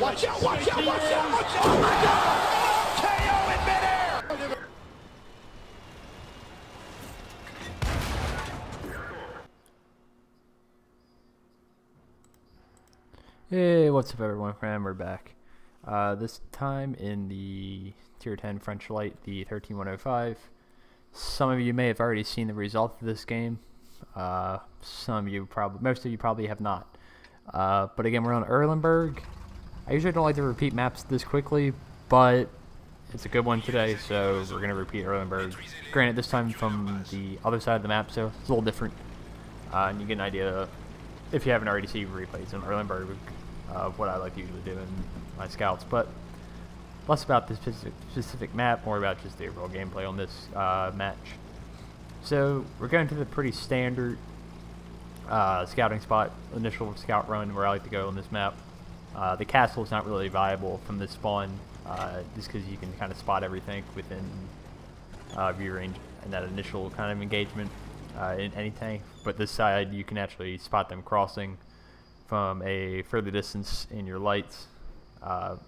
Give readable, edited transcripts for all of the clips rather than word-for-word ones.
Watch out, watch out, watch out, watch out! Oh my God! KO in midair! Hey, what's up everyone, we're back. This time in the Tier 10 French Light, the 13105. Some of you may have already seen the result of this game. Most of you probably have not. But again, we're on Erlenberg. I usually don't like to repeat maps this quickly, but it's a good one today, so we're going to repeat Erlenberg. Granted, this time from the other side of the map, so it's a little different. And you get an idea, if you haven't already seen replays on Erlenberg, of what I like to usually do in my scouts, but less about this specific map, more about just the overall gameplay on this match. So we're going to the pretty standard scouting spot, initial scout run where I like to go on this map. The castle is not really viable from this spawn, just because you can kind of spot everything within view range and that initial kind of engagement in any tank. But this side, you can actually spot them crossing from a further distance in your lights,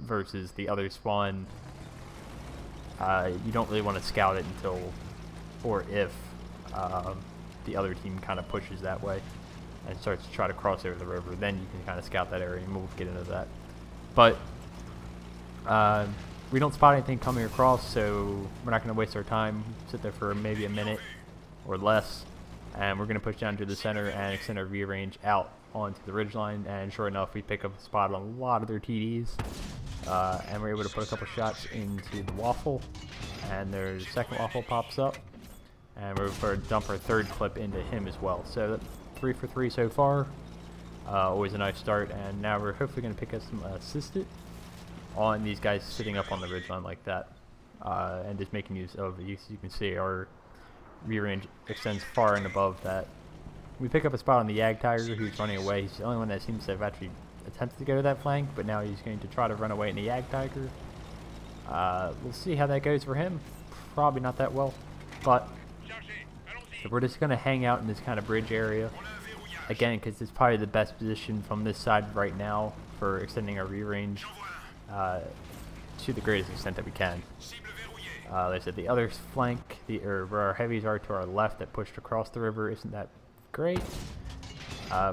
versus the other spawn. You don't really want to scout it until, or if, the other team kind of pushes that way and starts to try to cross over the river. Then you can kind of scout that area and we'll get into that. But we don't spot anything coming across, so we're not going to waste our time, sit there for maybe a minute or less, and we're going to push down to the center and extend our view range out onto the ridgeline. And sure enough, we pick up a spot on a lot of their TDs, and we're able to put a couple shots into the waffle, and their second waffle pops up, and we're going to dump our third clip into him as well. So 3 for 3 so far, always a nice start. And now we're hopefully going to pick up some assisted on these guys sitting up on the ridgeline like that, and just making use of it. As you can see, our rear range extends far and above that. We pick up a spot on the Yag Tiger who's running away. He's the only one that seems to have actually attempted to go to that flank, but now he's going to try to run away in the Yag Tiger. We'll see how that goes for him. Probably not that well, but so we're just going to hang out in this kind of bridge area again, because it's probably the best position from this side right now for extending our view range to the greatest extent that we can. Like I said, the other flank, where our heavies are to our left that pushed across the river, isn't that great.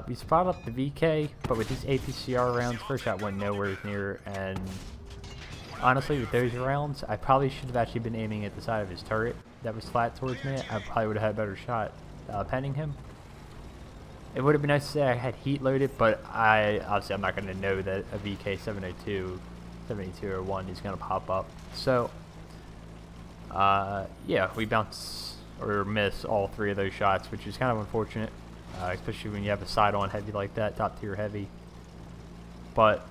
We spot up the VK, but with these APCR rounds, first shot went nowhere near, and honestly, with those rounds, I probably should have actually been aiming at the side of his turret that was flat towards me. I probably would have had a better shot penning him. It would have been nice to say I had heat loaded, but obviously I'm not going to know that a VK 702, 7201 is going to pop up. So, yeah, we bounce or miss all 3 of those shots, which is kind of unfortunate, especially when you have a side-on heavy like that, top-tier heavy. But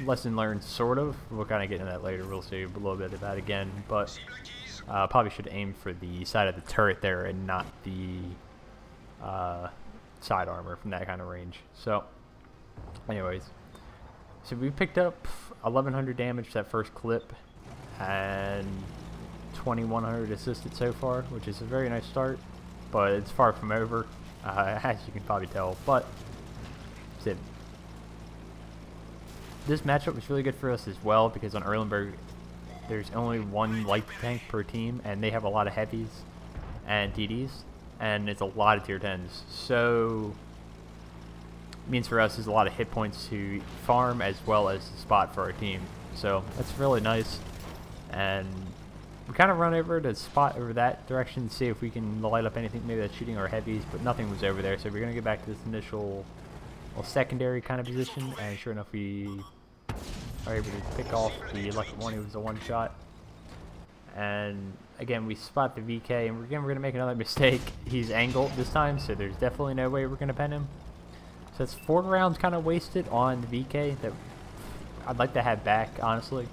lesson learned, sort of. We'll kind of get into that later. We'll see a little bit of that again, but probably should aim for the side of the turret there and not the side armor from that kind of range. So, anyways, so we picked up 1100 damage that first clip and 2100 assisted so far, which is a very nice start, but it's far from over, as you can probably tell. But this matchup was really good for us as well, because on Erlenberg there's only one light tank per team, and they have a lot of heavies and DDs, and it's a lot of tier 10s. So it means for us is a lot of hit points to farm as well as the spot for our team. So that's really nice. And we kind of run over to spot over that direction to see if we can light up anything maybe that's shooting our heavies, but nothing was over there. So we're going to get back to this initial secondary kind of position, and sure enough we are able to pick off the electric one. It was a one shot. And again, we spot the VK, and again we're going to make another mistake. He's angled this time, so there's definitely no way we're going to pen him. So it's 4 rounds kind of wasted on the VK that I'd like to have back, honestly.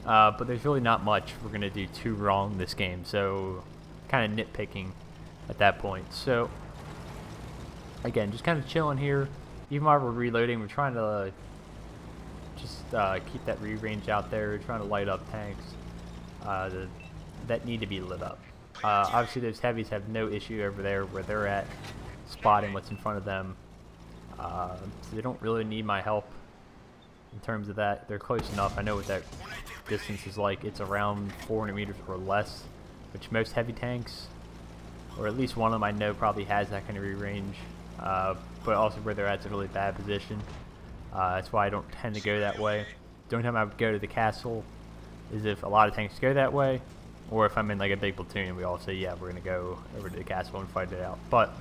But there's really not much we're going to do too wrong this game, so kind of nitpicking at that point. So again, just kind of chilling here. Even while we're reloading, we're trying to just keep that re-range out there. We're trying to light up tanks that need to be lit up. Obviously those heavies have no issue over there where they're at, spotting what's in front of them. So they don't really need my help in terms of that. They're close enough. I know what that distance is like. It's around 400 meters or less, which most heavy tanks, or at least one of them I know, probably has that kind of range. But also where they're at is a really bad position. That's why I don't tend to go that way. The only time I would go to the castle is if a lot of tanks go that way, or if I'm in like a big platoon and we all say, yeah, we're going to go over to the castle and fight it out. But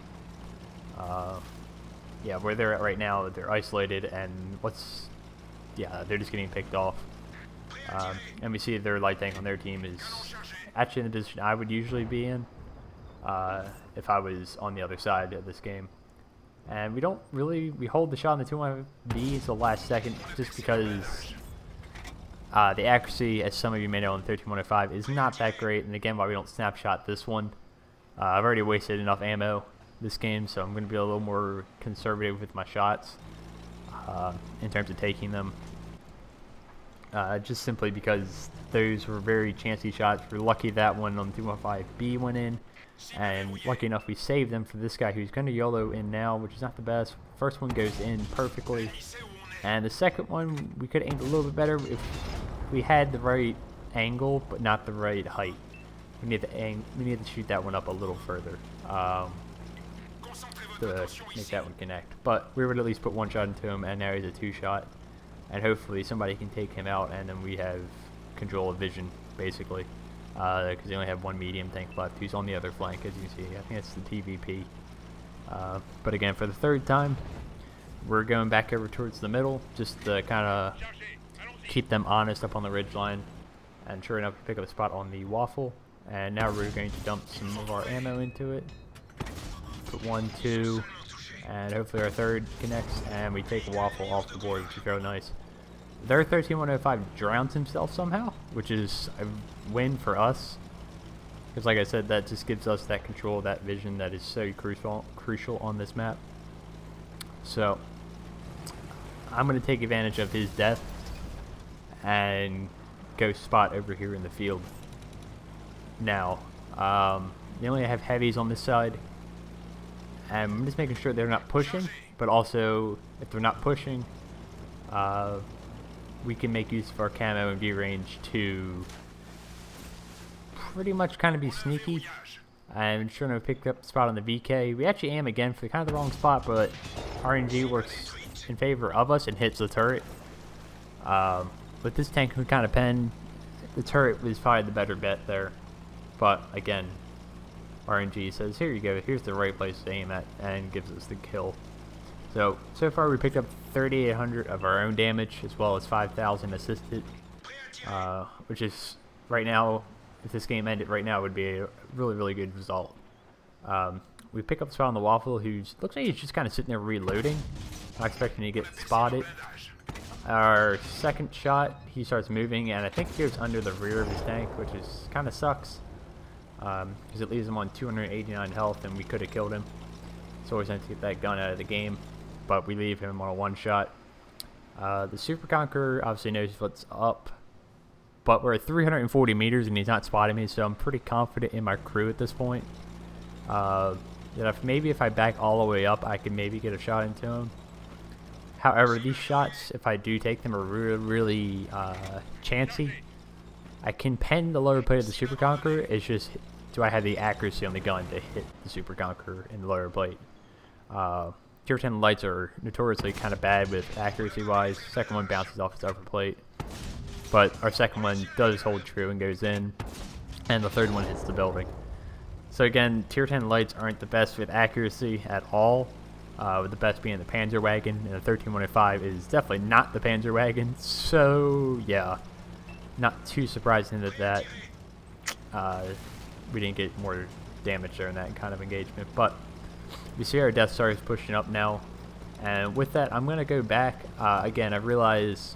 yeah, where they're at right now, they're isolated, and they're just getting picked off. And we see their light tank on their team is actually in the position I would usually be in if I was on the other side of this game. And we hold the shot on the 2-1B until the last second, just because the accuracy, as some of you may know on the 13-105, is not that great. And again, why we don't snapshot this one. I've already wasted enough ammo this game, so I'm going to be a little more conservative with my shots in terms of taking them. Just simply because those were very chancy shots. We're lucky that one on the 215B went in, and lucky enough we saved them for this guy who's going to YOLO in now, which is not the best. First one goes in perfectly, and the second one we could have aimed a little bit better if we had the right angle but not the right height. We need to shoot that one up a little further to make that one connect. But we would at least put one shot into him, and now he's a 2-shot. And hopefully somebody can take him out, and then we have control of vision, basically. Because they only have one medium tank left who's on the other flank, as you can see. I think it's the TVP. But again, for the third time, we're going back over towards the middle, just to kind of keep them honest up on the ridgeline. And sure enough, we pick up a spot on the waffle. And now we're going to dump some of our ammo into it. Put 1, 2, and hopefully our third connects, and we take a waffle off the board, which is very nice. Their 13-105 drowns himself somehow, which is a win for us. Because like I said, that just gives us that control, that vision that is so crucial on this map. So, I'm going to take advantage of his death and go spot over here in the field. Now, they only have heavies on this side. And I'm just making sure they're not pushing, but also, if they're not pushing, we can make use of our camo and V-range to pretty much kind of be sneaky. I'm sure I picked up the spot on the VK. We actually aim again for kind of the wrong spot, but RNG works in favor of us and hits the turret. With this tank we kind of pen, the turret was probably the better bet there. But again, RNG says, here you go, here's the right place to aim at, and gives us the kill. So far we picked up 3,800 of our own damage, as well as 5,000 assisted, which is, right now, if this game ended right now, would be a really, really good result. We pick up a spot on the waffle, who looks like he's just kind of sitting there reloading, not expecting to get spotted. Our second shot, he starts moving, and I think he goes under the rear of his tank, which is kind of sucks. Because it leaves him on 289 health, and we could have killed him. It's always nice to get that gun out of the game, but we leave him on a 1-shot. The Super Conqueror obviously knows what's up, but we're at 340 meters and he's not spotting me, so I'm pretty confident in my crew at this point. That if I back all the way up, I can maybe get a shot into him. However, these shots, if I do take them, are really chancy. I can pen the lower plate of the Super Conqueror. It's just, do I have the accuracy on the gun to hit the Super Conqueror in the lower plate? Tier 10 lights are notoriously kind of bad with accuracy-wise. Second one bounces off its upper plate, but our second one does hold true and goes in, and the third one hits the building. So again, Tier 10 lights aren't the best with accuracy at all. With the best being the Panzer Wagon, and the 13-105 is definitely not the Panzer Wagon. So yeah. Not too surprising that we didn't get more damage there in that kind of engagement. But we see our Death Star is pushing up now. And with that, I'm going to go back. Again, I realize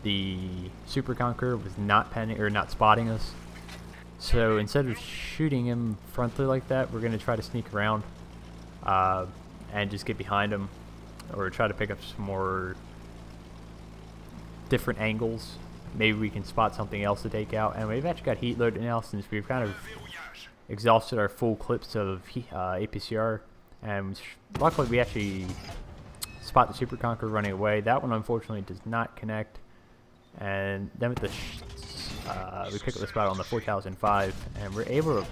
the Super Conqueror was not penning or not spotting us. So instead of shooting him frontally like that, we're going to try to sneak around and just get behind him, or try to pick up some more different angles. Maybe we can spot something else to take out. And we've actually got heat loaded now, since we've kind of exhausted our full clips of APCR. And luckily we actually spot the Super Conqueror running away. That one unfortunately does not connect. And then with the we pick up the spot on the 4005, and we're able to,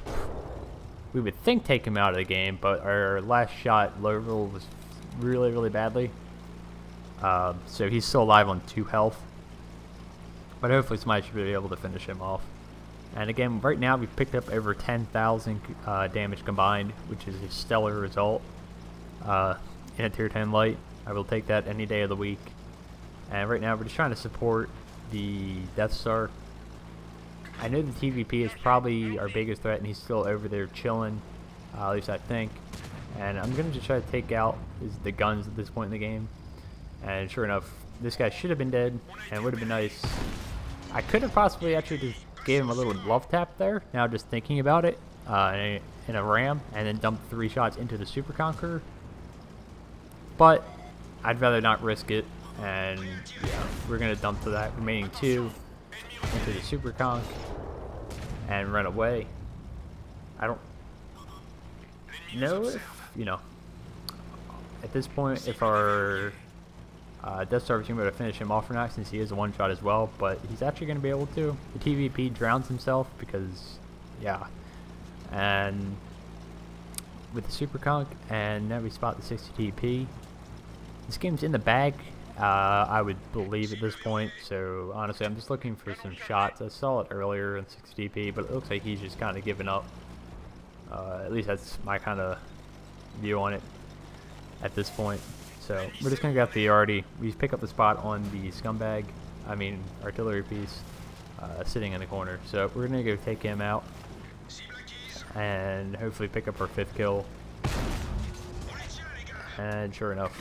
we would think, take him out of the game, but our last shot low roll was really badly. So he's still alive on 2 health, but hopefully somebody should be able to finish him off. And again, right now we've picked up over 10,000 damage combined, which is a stellar result in a tier 10 light. I will take that any day of the week. And right now we're just trying to support the Death Star. I know the TVP is probably our biggest threat, and he's still over there chilling, at least I think. And I'm going to just try to take out the guns at this point in the game. And sure enough, this guy should have been dead, and it would have been nice. I could have possibly actually just gave him a little love tap there, now just thinking about it, in a ram, and then dumped 3 shots into the Super Conqueror. But I'd rather not risk it, and yeah, we're going to dump to that remaining 2 into the Super Conch and run away. I don't know if, you know, at this point, if our Death Star team would have finished him off or not, since he is a one-shot as well, but he's actually going to be able to. The TVP drowns himself because, yeah. And with the Super Conch, and now we spot the 60 TP. This game's in the bag, I would believe at this point, so honestly I'm just looking for some shots. I saw it earlier in 60 TP, but it looks like he's just kind of given up. At least that's my kind of view on it at this point. So we're just going to go out the Artie. We pick up the spot on the scumbag, artillery piece, sitting in the corner. So we're going to go take him out and hopefully pick up our 5th kill. And sure enough,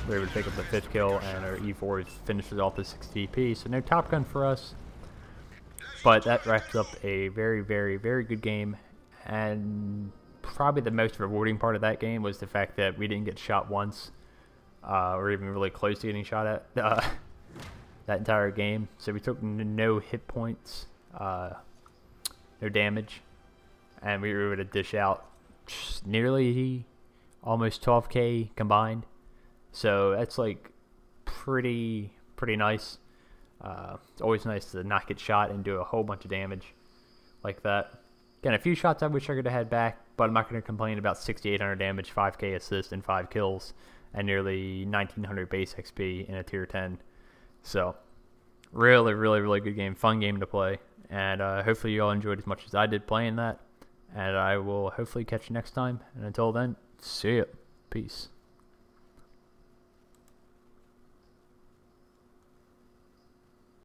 we were able to pick up the 5th kill, and our E4 finishes off the 60 TP. So no Top Gun for us. But that wraps up a very good game. And probably the most rewarding part of that game was the fact that we didn't get shot once. Or even really close to getting shot at that entire game. So we took no hit points, no damage, and we were able to dish out nearly almost 12k combined. So that's like pretty nice. It's always nice to not get shot and do a whole bunch of damage like that. Again, a few shots I wish I could have had back, but I'm not going to complain about 6,800 damage, 5k assist, and 5 kills. And nearly 1900 base XP in a tier 10. So really good game, fun game to play, and hopefully you all enjoyed as much as I did playing that, and I will hopefully catch you next time, and until then, see ya, peace.